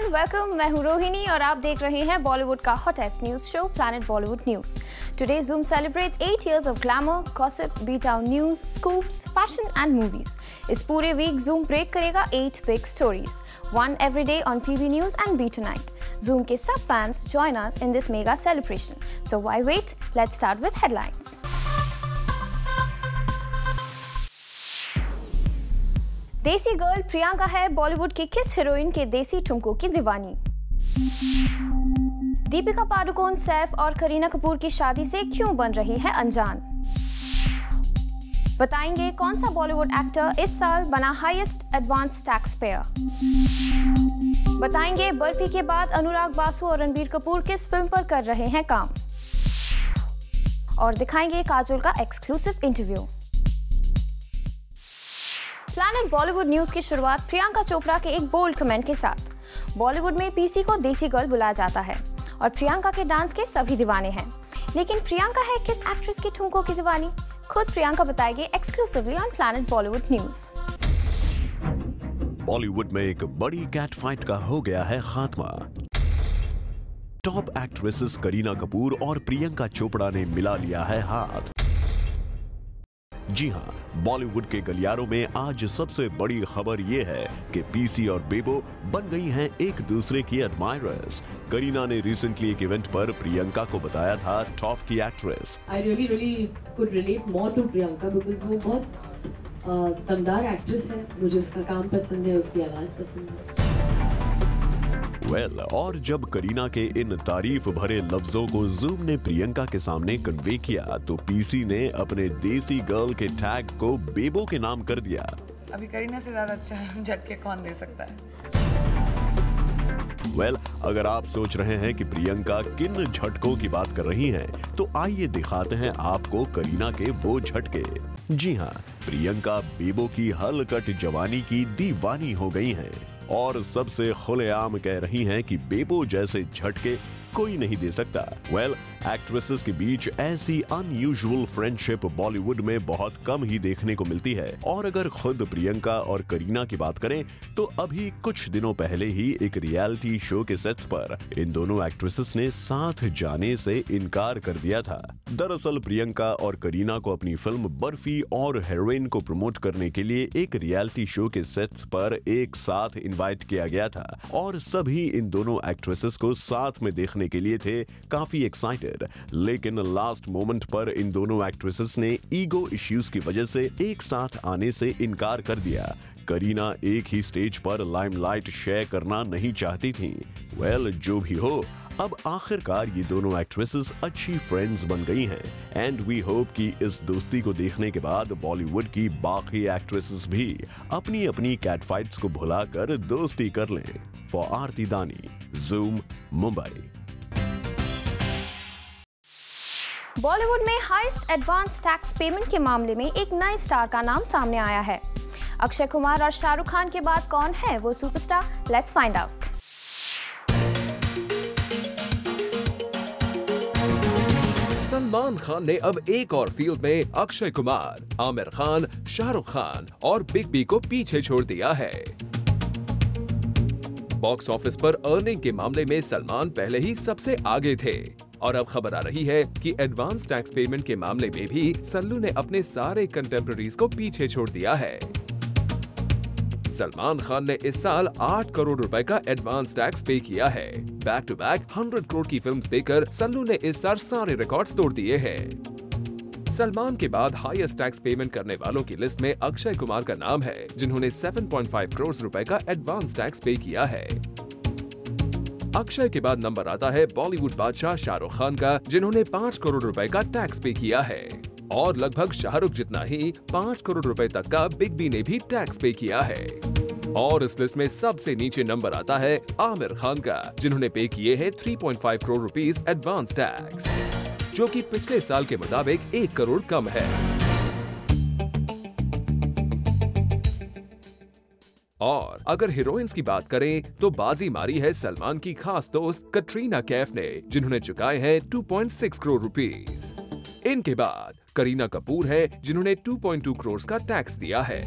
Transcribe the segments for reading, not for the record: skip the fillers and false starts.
Welcome. मैं हूँ रोहिणी और आप देख रहे हैं बॉलीवुड का hottest news show planet Bollywood news. Today Zoom celebrates 8 years of glamour, gossip, B-Town news, scoops, fashion and movies. इस पूरे वीक Zoom ब्रेक करेगा 8 big stories, one every day on PB News and B Tonight. Zoom के सब fans join us in this mega celebration. So why wait? Let's start with headlines. देसी girl Priyanka है बॉलीवुड की किस heroine के देसी ठुमकों की दीवानी। दीपिका पादुकोण सैफ और करीना कपूर की शादी से क्यों बन रही है अनजान। बताएंगे कौन सा बॉलीवुड एक्टर इस साल बना हाईएस्ट एडवांस टैक्स पेयर। बताएंगे बर्फी के बाद अनुराग बासु और रणबीर कपूर किस फिल्म पर कर रहे हैं काम। और दिखाएंगे काजोल का exclusive interview. Planet Bollywood news की शुरुआत प्रियंका चोपड़ा के एक बोल्ड कमेंट के साथ। बॉलीवुड में पीसी को देसी गर्ल बुलाया जाता है और प्रियंका के डांस के सभी दीवाने हैं, लेकिन प्रियंका है किस एक्ट्रेस की ठुमकों की दीवानी? खुद प्रियंका बताएगी exclusively on planet Bollywood news. Bollywood में एक बड़ी कैट फाइट का हो गया है खात्मा। टॉप एक्ट्रेसेस करीना कपूर और प्रियंका चोपड़ा ने मिला लिया है हाथ। जी हां, बॉलीवुड के गलियारों में आज सबसे बड़ी खबर यह है कि पीसी और बेबो बन गई हैं एक दूसरे की एडमायरर्स। करीना ने रिसेंटली एक इवेंट पर प्रियंका को बताया था टॉप की actress. I really could relate more to Priyanka because वो बहुत दमदार एक्ट्रेस है। मुझे उसका काम पसंद है, उसकी आवाज पसंद है। और जब करीना के इन तारीफ भरे लफ्जों को Zoom ने प्रियंका के सामने कन्वे किया तो पीसी ने अपने देसी गर्ल के टैग को बेबो के नाम कर दिया। अभी करीना से ज्यादा अच्छा झटके कौन दे सकता है? अगर आप सोच रहे हैं कि प्रियंका किन झटकों की बात कर रही हैं, तो आइए दिखाते हैं आपको करीना के वो झटके। जी हाँ, प्रियंका बेबो की हलकट जवानी की दीवानी हो गई हैं और सबसे खुलेआम कह रही हैं कि बेबो जैसे झटके कोई नहीं दे सकता। एक्ट्रेसेस के बीच ऐसी अनयूजुअल फ्रेंडशिप बॉलीवुड में बहुत कम ही देखने को मिलती है। और अगर खुद प्रियंका और करीना की बात करें तो अभी कुछ दिनों पहले ही एक रियलिटी शो के सेट्स पर इन दोनों एक्ट्रेसेस ने साथ जाने से इनकार कर दिया था। दरअसल प्रियंका और करीना को अपनी फिल्म बर्फी और हेरोइन को प्रमोट करने के लिए एक रियलिटी शो के सेट्स पर एक साथ इनवाइट किया गया था और सभी इन दोनों एक्ट्रेसेस को साथ में देखने के लिए थे काफी एक्साइटेड। लेकिन लास्ट मोमेंट पर इन दोनों एक्ट्रेसेस ने ईगो इश्यूज की वजह से एक साथ आने से इनकार कर दिया। करीना एक ही स्टेज पर लाइमलाइट शेयर करना नहीं चाहती थी। जो भी हो, अब आखिरकार ये दोनों एक्ट्रेसेस अच्छी फ्रेंड्स बन गई हैं एंड वी होप कि इस दोस्ती को देखने के बाद बॉलीवुड की बाकी एक्ट्रेसेस भी अपनी अपनी कैट फाइट्स को भुलाकर दोस्ती कर लें। फॉर आरती दानी, Zoom, मुंबई। बॉलीवुड में हाईएस्ट एडवांस टैक्स पेमेंट के मामले में एक नए स्टार का नाम सामने आया है। अक्षय कुमार और शाहरुख खान के बाद कौन है वो superstar? Let's find out. Salman Khan ने अब एक और फील्ड में अक्षय कुमार, आमिर खान, शाहरुख खान और बिग बी को पीछे छोड़ दिया है। बॉक्स ऑफिस पर अर्निंग के मामले में सलमान पहले ही सबसे आगे थे और अब खबर आ रही है कि एडवांस टैक्स पेमेंट के मामले में भी सल्लू ने अपने सारे कंटेम्पररीज को पीछे छोड़ दिया है। सलमान खान ने इस साल 8 करोड़ रुपए का एडवांस टैक्स पे किया है। बैक टू बैक 100 करोड़ की फिल्म्स देकर सल्लू ने इस साल सारे रिकॉर्ड्स तोड़ दिए हैं। सलमान के बाद हाईएस्ट टैक्स पेमेंट करने वालों की लिस्ट में अक्षय कुमार का नाम है, जिन्होंने 7.5 करोड़ रुपए का एडवांस टैक्स पे किया है। अक्षय के बाद नंबर आता है बॉलीवुड बादशाह शाहरुख खान का, जिन्होंने 5 करोड़ रुपए का टैक्स पे किया है और लगभग शाहरुख जितना ही 5 करोड़ रुपए तक का बिग बी ने भी टैक्स पे किया है। और इस लिस्ट में सबसे नीचे नंबर आता है आमिर खान का, जिन्होंने पे किए हैं 3.5 करोड़ रुपीस एडवांस टैक्स, जो कि पिछले साल के मुताबिक 1 करोड़ कम है। और अगर हीरोइंस की बात करें तो बाजी मारी है सलमान की खास दोस्त कटरीना कैफ ने, जिन्होंने चुकाए हैं 2.6 करोड़ रुपीस। इनके बाद करीना कपूर है, जिन्होंने 2.2 करोड़ का टैक्स दिया है।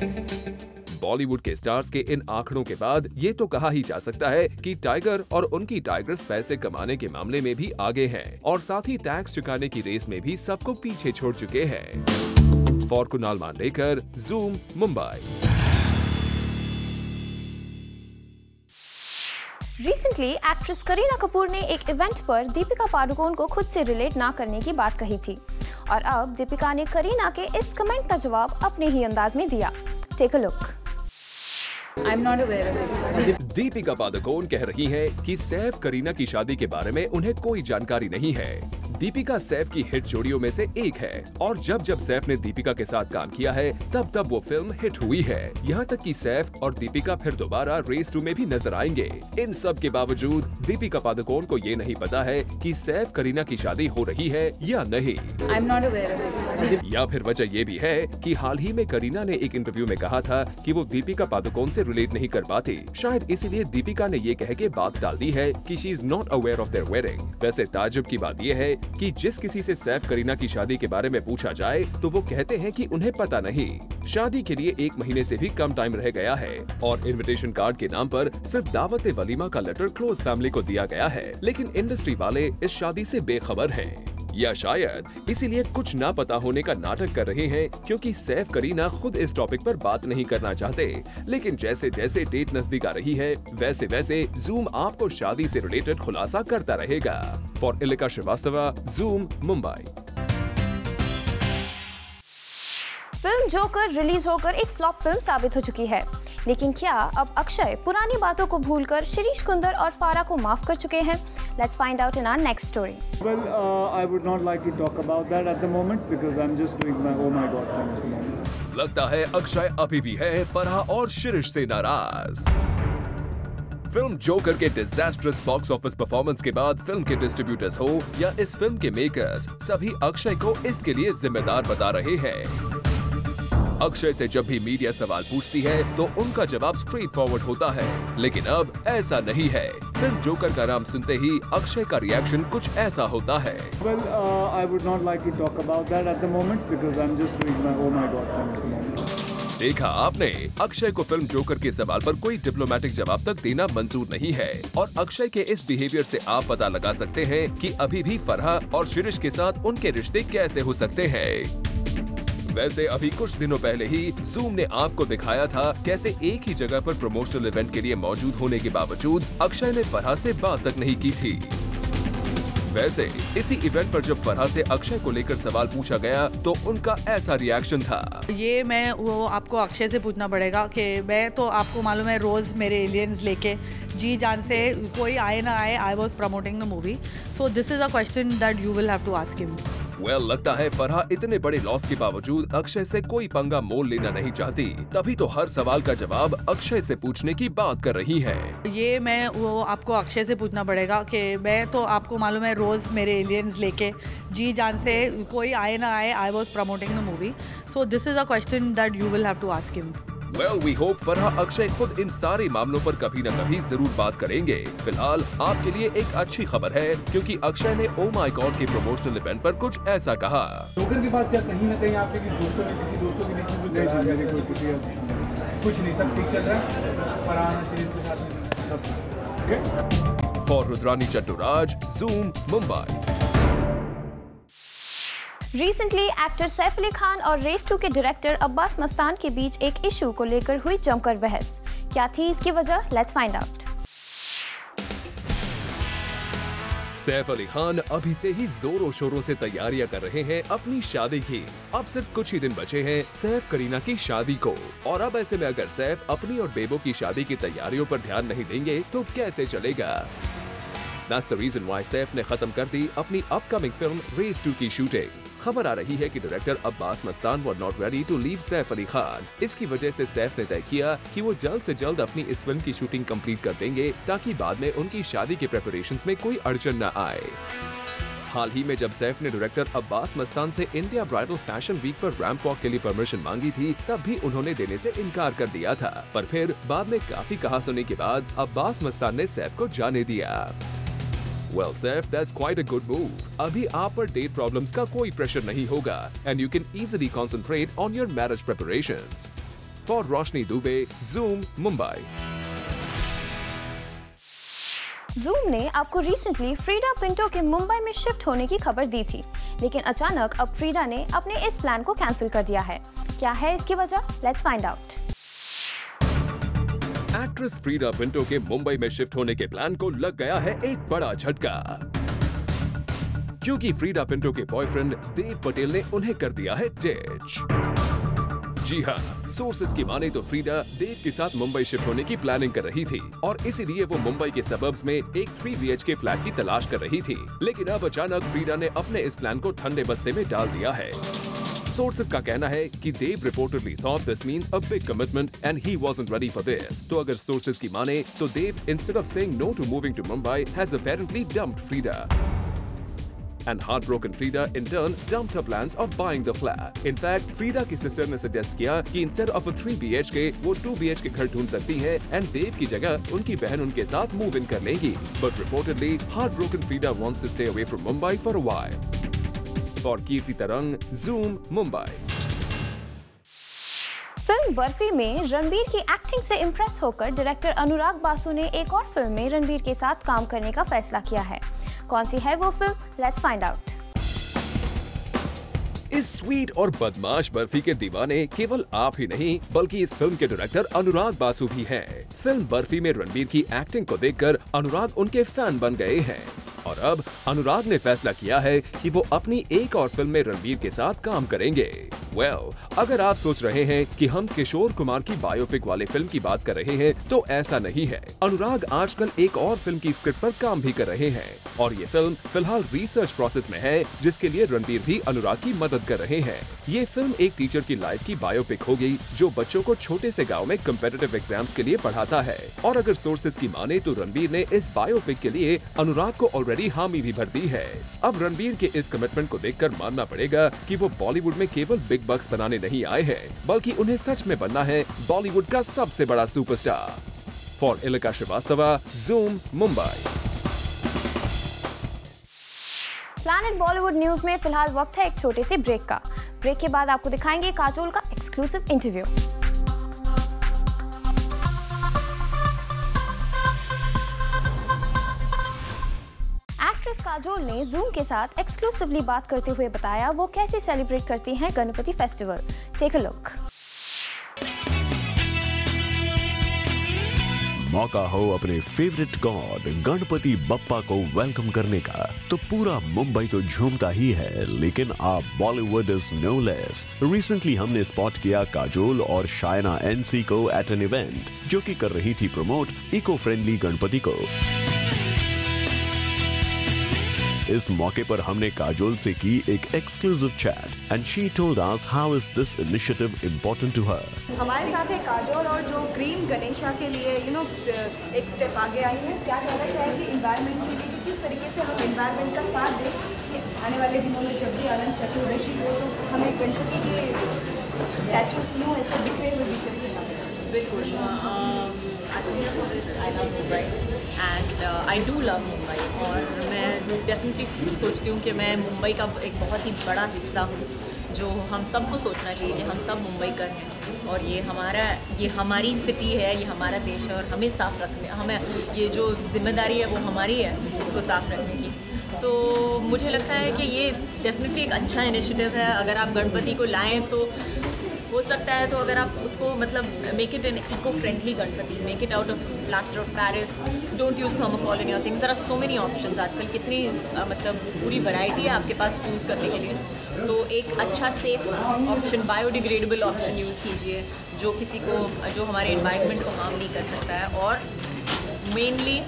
बॉलीवुड के स्टार्स के इन आंकड़ों के बाद ये तो कहा ही जा सकता है कि टाइगर और उनकी टाइग्रेस पैसे कमाने के मामले में भी आगे हैं और साथ ही टैक्स चुकाने की रेस में भी सबको पीछे छोड़ चुके हैं। For Kunal Mandrekar, zoom, Mumbai. Recently actress Kareena Kapoor ने एक इवेंट पर दीपिका पादुकोण को खुद से रिलेट ना करने की बात कही थी और अब दीपिका ने करीना के इस कमेंट का जवाब अपने ही अंदाज में दिया। Take a look. I'm not aware of this. Deepika Padukone कह रही हैं कि सैफ करीना की शादी के बारे में उन्हें कोई जानकारी नहीं है। दीपिका सैफ की हिट जोड़ियों में से एक है और जब जब सैफ ने दीपिका के साथ काम किया है तब तब वो फिल्म हिट हुई है। यहाँ तक कि सैफ और दीपिका फिर दोबारा रेस 2 में भी नजर आएंगे। इन सब के बावजूद दीपिका पादुकोण को ये नहीं पता है कि सैफ करीना की शादी हो रही है या नहीं। I'm not aware of this. या फिर वजह ये भी है कि हाल ही में करीना ने एक इंटरव्यू में कहा था कि वो दीपिका पादुकोण से रिलेट नहीं कर पाती। शायद इसीलिए दीपिका ने ये कह के बात डाल दी है कि she is not aware of their wedding. वैसे ताज्जुब की बात ये है कि जिस किसी से सैफ करीना की शादी के बारे में पूछा जाए तो वो कहते हैं कि उन्हें पता नहीं। शादी के लिए 1 महीने से भी कम टाइम रह गया है और इनविटेशन कार्ड के नाम पर सिर्फ दावत वलीमा का लेटर क्लोज फैमिली को दिया गया है, लेकिन इंडस्ट्री वाले इस शादी से बेखबर हैं। या शायद इसीलिए कुछ ना पता होने का नाटक कर रहे हैं क्योंकि सैफ करीना खुद इस टॉपिक पर बात नहीं करना चाहते। लेकिन जैसे जैसे डेट नजदीक आ रही है वैसे वैसे जूम आपको शादी से रिलेटेड खुलासा करता रहेगा। For Ilika Shrivastava, Zoom, Mumbai. Film Joker release होकर एक फ्लॉप फिल्म साबित हो चुकी है, लेकिन क्या अब अक्षय पुरानी बातों को भूलकर शिरीष कुंदर और फारा को माफ कर चुके हैं? Let's find out in our next story. Well, I would not like to talk about that at the moment because I'm just doing my oh my god thing at the moment. लगता है अक्षय अभी भी है फराह और शिरीष से नाराज। Film joker के disastrous box office performance के बाद फिल्म के डिस्ट्रीब्यूटर्स हो या इस फिल्म के मेकर्स, सभी अक्षय को इसके लिए जिम्मेदार बता रहे हैं। अक्षय से जब भी मीडिया सवाल पूछती है तो उनका जवाब स्ट्रेट फॉरवर्ड होता है, लेकिन अब ऐसा नहीं है। फिल्म जोकर का नाम सुनते ही अक्षय का रिएक्शन कुछ ऐसा होता है। Well, I would not like to talk about that at the moment because I'm just doing my oh my god thing at the moment. देखा आपने, अक्षय को फिल्म जोकर के सवाल पर कोई डिप्लोमेटिक जवाब तक देना मंजूर नहीं है और अक्षय के इस बिहेवियर से आप पता लगा सकते हैं कि अभी भी फराह और शिरीष के साथ उनके रिश्ते कैसे हो सकते हैं। वैसे अभी कुछ दिनों पहले ही जूम ने आपको दिखाया था कैसे एक ही जगह पर प्रमोशनल इवेंट के लिए मौजूद होने के बावजूद अक्षय ने फराह से बात तक नहीं की थी। वैसे इसी इवेंट पर जब फराह से अक्षय को लेकर सवाल पूछा गया तो उनका ऐसा रिएक्शन था। ये मैं वो आपको अक्षय से पूछना पड़ेगा कि मैं तो आपको मालूम है रोज मेरे एलियंस लेके जी जान से कोई आए ना आए, I was promoting the movie, so this is a question that you will have to ask him. Well, लगता है फराह इतने बड़े लॉस के बावजूद अक्षय से कोई पंगा मोल लेना नहीं चाहती, तभी तो हर सवाल का जवाब अक्षय से पूछने की बात कर रही है। ये मैं वो आपको अक्षय से पूछना पड़ेगा कि मैं तो आपको मालूम है रोज मेरे एलियंस लेके जी जान से कोई आए ना आए, I was promoting the movie, so this is a question that you will have to ask him. Well, we hope Farah Akshay खुद इन सारे मामलों पर कभी न कभी जरूर बात करेंगे। फिलहाल आपके लिए एक अच्छी खबर है क्योंकि अक्षय ने ओ माय गॉड के प्रमोशनल इवेंट पर कुछ ऐसा कहा। जोकर की बात क्या कहीं ना कहीं आपके दोस्तों ने किसी दोस्तों की नहीं कुछ नहीं, सब ठीक चल रहा है। फरहान शिरीष के साथ सब। For Rudrani Chatturaj, Zoom, Mumbai. Recently actor Saif Ali Khan और रेस 2 के डायरेक्टर अब्बास मस्तान के बीच एक इशू को लेकर हुई जमकर बहस। क्या थी इसकी वजह? Let's find out. Saif Ali Khan अभी से ही जोरों शोरों से तैयारियां कर रहे हैं अपनी शादी की। अब सिर्फ कुछ ही दिन बचे हैं सैफ करीना की शादी को और अब ऐसे में अगर सैफ अपनी और बेबो की शादी की तैयारियों पर ध्यान नहीं देंगे तो कैसे चलेगा? That's the reason why Saif ने खत्म कर दी अपनी अपकमिंग फिल्म रेस 2 की शूटिंग। खबर आ रही है कि director Abbas Mastan were not ready to leave Saif Ali Khan. इसकी वजह से सैफ ने तय किया कि वो जल्द से जल्द अपनी इस फिल्म की शूटिंग कंप्लीट कर देंगे ताकि बाद में उनकी शादी के प्रिपरेशंस में कोई अड़चन न आए। हाल ही में जब सैफ ने डायरेक्टर अब्बास मस्तान से इंडिया ब्राइडल फैशन वीक पर रैंप वॉक के लिए परमिशन मांगी थी, तब भी उन्होंने देने से इनकार कर दिया था, पर फिर बाद में काफी कहा सुनी के बाद अब्बास मस्तान ने सैफ को जाने दिया। Well, Saif, that's quite a good move. अभी आप पर डेट प्रॉब्लम्स का कोई प्रेशर नहीं होगा and you can easily concentrate on your marriage preparations. For Roshni Dubey, Zoom, Mumbai. Zoom ने आपको रिसेंटली फ्रीडा पिंटो के मुंबई में शिफ्ट होने की खबर दी थी, लेकिन अचानक अब फ्रीडा ने अपने इस प्लान को कैंसिल कर दिया है। क्या है इसकी वजह? Let's find out. Actress Freida Pinto के मुंबई में शिफ्ट होने के प्लान को लग गया है एक बड़ा झटका, क्योंकि फ्रीडा पिंटो के बॉयफ्रेंड देव पटेल ने उन्हें कर दिया है डिच। जी हाँ, सोर्सेज की माने तो फ्रीडा देव के साथ मुंबई शिफ्ट होने की प्लानिंग कर रही थी और इसीलिए वो मुंबई के सबर्ब्स में एक 3 BHK फ्लैट की तलाश कर रही थी। लेकिन अब अचानक फ्रीडा ने अपने इस प्लान को ठंडे बस्ते में डाल दिया है। सोर्सेज का कहना है कि Dev reportedly thought this means a big commitment and he wasn't ready for this. तो अगर सोर्सेज की माने तो Dev instead of saying no to moving to Mumbai has apparently dumped Frida. And heartbroken Frida in turn dumped her plans of buying the flat. In fact, Frida की sister ने suggest किया कि instead of a 3 BHK वो 2 BHK घर ढूंढ सकती है and देव की जगह उनकी बहन उनके साथ मूव इन कर लेंगी। But reportedly, heartbroken Frida wants to stay away from Mumbai for a while. For Kirti Tarang, Zoom, Mumbai. Film barfi में रणबीर की एक्टिंग से इम्प्रेस होकर डायरेक्टर अनुराग बासु ने एक और फिल्म में रणबीर के साथ काम करने का फैसला किया है। कौन सी है वो फिल्म? Let's find out. इस स्वीट और बदमाश बर्फी के दीवाने केवल आप ही नहीं बल्कि इस फिल्म के डायरेक्टर अनुराग बासु भी हैं। फिल्म बर्फी में रणबीर की एक्टिंग को देखकर अनुराग उनके फैन बन गए हैं और अब अनुराग ने फैसला किया है कि वो अपनी एक और फिल्म में रणबीर के साथ काम करेंगे। अगर आप सोच रहे हैं कि हम किशोर कुमार की बायोपिक वाले फिल्म की बात कर रहे हैं तो ऐसा नहीं है। अनुराग आजकल एक और फिल्म की स्क्रिप्ट पर काम भी कर रहे हैं और ये फिल्म फिलहाल रिसर्च प्रोसेस में है, जिसके लिए रणबीर भी अनुराग की मदद कर रहे हैं। ये फिल्म एक टीचर की लाइफ की बायोपिक होगी जो बच्चों को छोटे से गाँव में कम्पिटिटिव एग्जाम्स के लिए पढ़ाता है और अगर सोर्सेज की माने तो रणबीर ने इस बायोपिक के लिए अनुराग को ऑलरेडी हामी भी भर दी है। अब रणबीर के इस कमिटमेंट को देखकर मानना पड़ेगा कि वो बॉलीवुड में केवल बिग बक्स बनाने नहीं आए हैं बल्कि उन्हें सच में बनना है बॉलीवुड का सबसे बड़ा superstar. For Ilika Shrivastava, Zoom, Mumbai. Planet Bollywood news में फिलहाल वक्त है एक छोटे से ब्रेक का। ब्रेक के बाद आपको दिखाएंगे काजोल का एक्सक्लूसिव इंटरव्यू। एक्ट्रेस काजोल ने Zoom के साथ एक्सक्लूसिवली बात करते हुए बताया वो कैसे सेलिब्रेट करती हैं Ganpati festival. Take a look. मौका हो अपने फेवरेट गॉड गणपति बप्पा को वेलकम करने का तो पूरा मुंबई तो झूमता ही है, लेकिन आप Bollywood is no less. Recently हमने स्पॉट किया काजोल और शायना NC को एट एन इवेंट जो कि कर रही थी प्रमोट इको फ्रेंडली गणपति को। इस मौके पर हमने काजोल से की एक exclusive chat and she told us how is this initiative important to her. हमारे साथ है काजोल और जो ग्रीन गणेशा के लिए एक स्टेप आगे आई है। क्या कहना चाहेंगे एनवायरनमेंट के लिए, किस तरीके से हम एनवायरनमेंट का साथ दें आने वाले दिनों में जब भी आनंद चतुर्दशी हो तो हमें गणपति के स्टैचूज ऐसे दिख रहे हुए बिल्कुल। I love Mumbai and I do love Mumbai और मैं डेफिनेटली सोचती हूँ कि मैं मुंबई का एक बहुत ही बड़ा हिस्सा हूँ, जो हम सबको सोचना चाहिए कि हम सब मुंबईकर हैं और ये हमारी सिटी है, ये हमारा देश है और हमें साफ़ रखने, हमें ये जो जिम्मेदारी है वो हमारी है इसको साफ़ रखने की। तो मुझे लगता है कि ये डेफिनेटली एक अच्छा इनिशिएटिव है। अगर आप गणपति को लाएं तो हो सकता है, तो अगर आप उसको मतलब make it an eco friendly Ganpati, make it out of plaster of Paris, don't use thermocol in your things. There are so many options आजकल, कितनी मतलब पूरी वैरायटी है आपके पास चूज़ करने के लिए। तो एक अच्छा safe option, biodegradable option use कीजिए जो किसी को, जो हमारे एनवायरनमेंट को हार्म नहीं कर सकता है और मेनली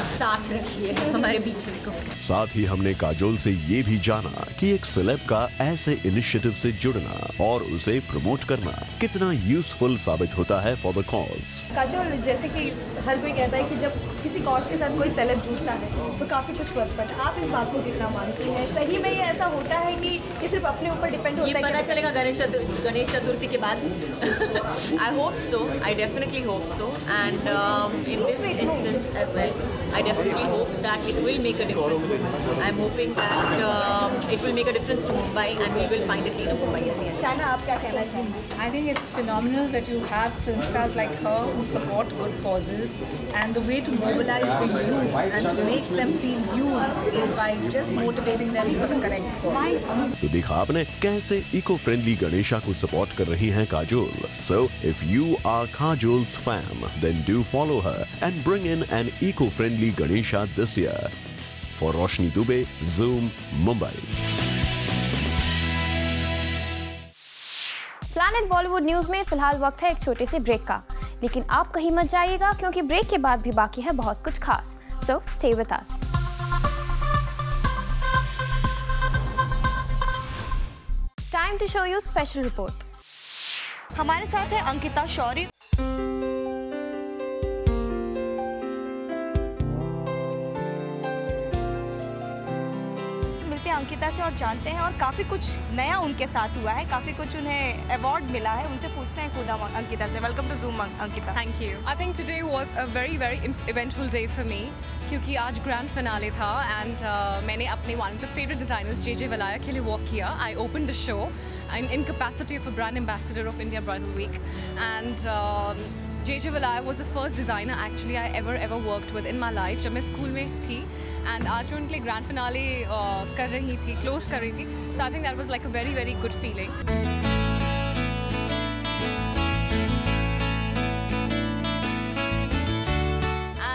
साफ रखिए हमारे बीचेस को। साथ ही हमने काजोल से ये भी जाना कि एक सेलेब का ऐसे इनिशिएटिव से जुड़ना और उसे प्रमोट करना कितना यूजफुल साबित होता है फॉर द कॉज। काजोल, जैसे कि हर कोई कहता है कि जब किसी कॉज के साथ कोई सेलेब जुड़ता है तो काफ़ी कुछ फर्क पड़ता है। आप इस बात को कितना मानती हैं? सही में ये ऐसा होता है कि ये सिर्फ अपने ऊपर डिपेंड होता है? ये पता चलेगा गणेश चतुर्थी के बाद। I hope so, I definitely hope so and in this instance as well. I definitely hope that it will make a difference. I'm hoping that it will make a difference to Mumbai and we will find a cleaner Mumbai at the end. शाना, आप क्या कहना चाहेंगे? I think it's phenomenal that you have film stars like her who support good causes, and the way to mobilize the youth and to make them feel used is by just motivating them for the correct cause. तो देखा आपने कैसे eco friendly Ganesha को support कर रही हैं Kajol. So if you are Kajol's fan, then do follow her and bring in an eco-friendly Ganesha this year. For Roshni Dubey, Zoom, Mumbai. Planet Bollywood news में फिलहाल वक्त है एक छोटे से ब्रेक का, लेकिन आप कहीं मत जाइएगा क्योंकि ब्रेक के बाद भी बाकी है बहुत कुछ खास. So stay with us. Time to show you special report. हमारे साथ है अंकिता शौर्य. मिलते हैं अंकिता से और जानते हैं, और काफ़ी कुछ नया उनके साथ हुआ है, काफ़ी कुछ उन्हें अवार्ड मिला है. उनसे पूछते हैं खुद अंकिता से. Welcome to Zoom Ankita. Thank you. I think today was a very eventful day for me, क्योंकि आज ग्रैंड फिनाले था एंड मैंने अपने one of the favourite designers J Valaya के लिए वर्क किया. I open the show in capacity of a brand ambassador of India Bridal Week, and J Valaya was the first designer actually I ever worked with in my life जब मैं school में थी, and आज मैं उनके लिए grand finale कर रही थी, क्लोज कर रही थी. So I think that was like a very good feeling.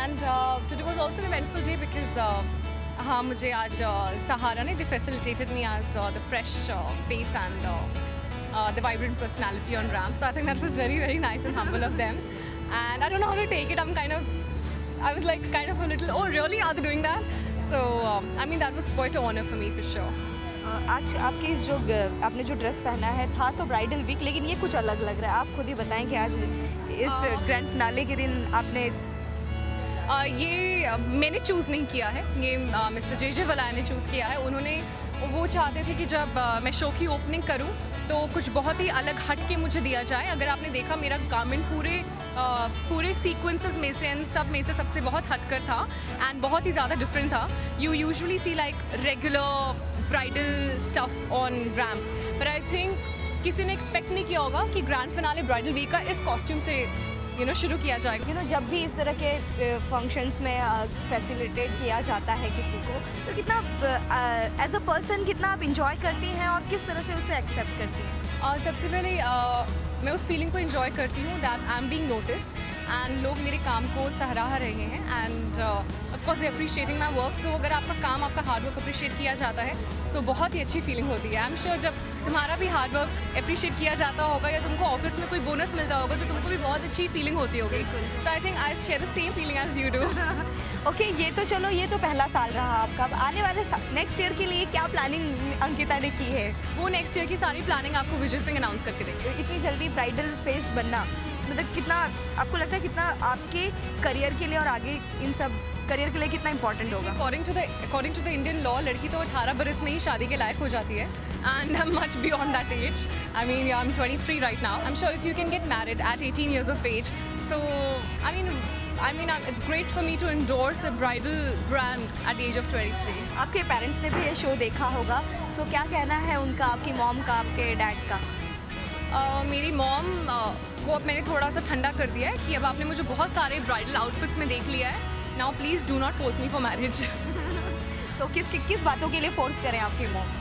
And today was also an eventful day because हाँ, मुझे आज सहारा ने facilitated me as the fresh face and the vibrant personality on ramp. So I think that was very nice and humble of them. And I don't know how to take it. I was like kind of a little, oh really, are they doing that? So I mean that was quite an honor for me for sure. आज आपके इस जो आपने जो dress पहना है था तो ब्राइडल वीक, लेकिन ये कुछ अलग लग रहा है. आप खुद ही बताएं कि आज इस ग्रैंड फिनाले के दिन आपने ये मैंने चूज़ नहीं किया है, ये मिस्टर जे वलाया ने चूज़ किया है. वो चाहते थे कि जब मैं शो की ओपनिंग करूं तो कुछ बहुत ही अलग हट के मुझे दिया जाए. अगर आपने देखा मेरा गारमेंट पूरे सीक्वेंसेस में से सब में से सबसे बहुत हटकर था एंड बहुत ही ज़्यादा डिफरेंट था. You usually see like regular bridal stuff on ramp, but I think किसी ने एक्सपेक्ट नहीं किया होगा कि ग्रैंड फिनाले ब्राइडल वीक का इस कॉस्ट्यूम से शुरू किया जाएगा. जब भी इस तरह के फंक्शंस में फैसिलिटेट किया जाता है किसी को, तो कितना एज अ पर्सन कितना आप इंजॉय करती हैं और किस तरह से उसे एक्सेप्ट करती हैं? सबसे पहले मैं उस फीलिंग को इंजॉय करती हूँ that I am being noticed and लोग मेरे काम को सराह रहे हैं and of course they appreciating my work. So अगर आपका काम, आपका हार्ड वर्क अप्रिशिएट किया जाता है सो बहुत ही अच्छी फीलिंग होती है. आई एम श्योर जब तुम्हारा भी हार्ड वर्क अप्रिशिएट किया जाता होगा या तुमको ऑफिस में कोई बोनस मिलता होगा तो तुमको भी बहुत अच्छी फीलिंग होती होगी. So I think I share the same feeling as you do. Okay, ये तो चलो, ये तो पहला साल रहा आपका. अब आने वाले नेक्स्ट ईयर के लिए क्या प्लानिंग अंकिता ने की है? वो नेक्स्ट ईयर की सारी प्लानिंग आपको विजय सिंह अनाउंस करके देंगे. इतनी जल्दी ब्राइडल फेस बनना, मतलब कितना आपको लगता है कितना आपके करियर के लिए और आगे इन सब करियर के लिए कितना इंपॉर्टेंट होगा? According to the Indian law लड़की तो 18 बरस में ही शादी के लायक हो जाती है and I am much beyond that age. I mean I am 23 right now. I am sure if you can get married at 18 years of age. So I mean it's great for me to endorse a bridal brand at the age of 23. आपके parents ने भी ये show देखा होगा, सो क्या कहना है उनका, आपकी मॉम का, आपके डैड का? मेरी मॉम को अब मैंने थोड़ा सा ठंडा कर दिया है कि अब आपने मुझे बहुत सारे ब्राइडल आउटफिट्स में देख लिया है. Now please do not force me for marriage. तो किस बातों के लिए फोर्स करें आपकी मॉम?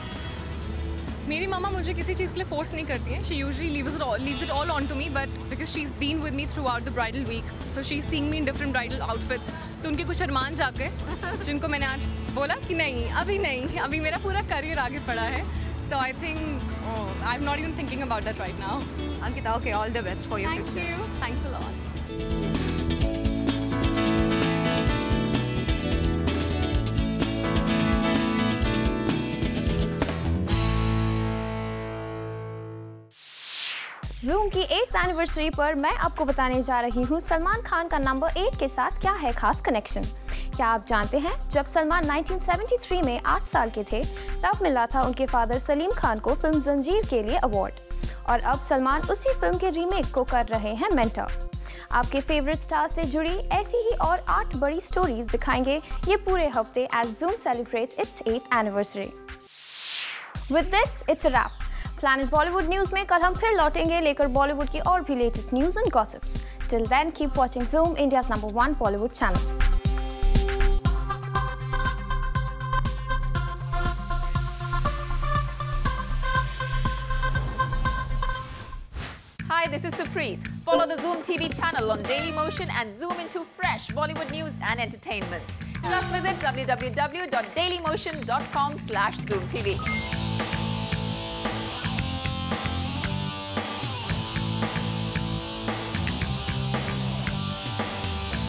मेरी मामा मुझे किसी चीज़ के लिए फोर्स नहीं करती है. She usually leaves it all on to me, but because she is been with me throughout the bridal week, so she is seeing me in different bridal outfits. तो उनके कुछ अरमान जाके जिनको मैंने आज बोला कि नहीं, अभी मेरा पूरा करियर आगे पड़ा है. So I think I'm not even thinking about that right now. Ankita, okay, all the best for your future. Thank you. Thanks a lot. Zoom की 8th एनिवर्सरी पर मैं आपको बताने जा रही हूँ सलमान खान का नंबर 8 के साथ क्या है खास कनेक्शन. क्या आप जानते हैं जब सलमान 1973 में 8 साल के थे तब मिला था उनके फादर सलीम खान को फिल्म जंजीर के लिए अवार्ड, और अब सलमान उसी फिल्म के रीमेक को कर रहे हैं मेंटर. आपके फेवरेट स्टार से जुड़ी ऐसी ही और 8 बड़ी स्टोरीज दिखाएंगे ये पूरे हफ्ते as Zoom celebrates its 8th anniversary. With this, it's a wrap. Planet Bollywood News में कल हम फिर लौटेंगे लेकर बॉलीवुड की और भी latest news and gossips. Till then, keep watching Zoom, India's #1 Bollywood channel. Hi, this is Supreet. Follow the Zoom TV channel on Dailymotion and zoom into fresh Bollywood news and entertainment. Just visit www.dailymotion.com/ZoomTV.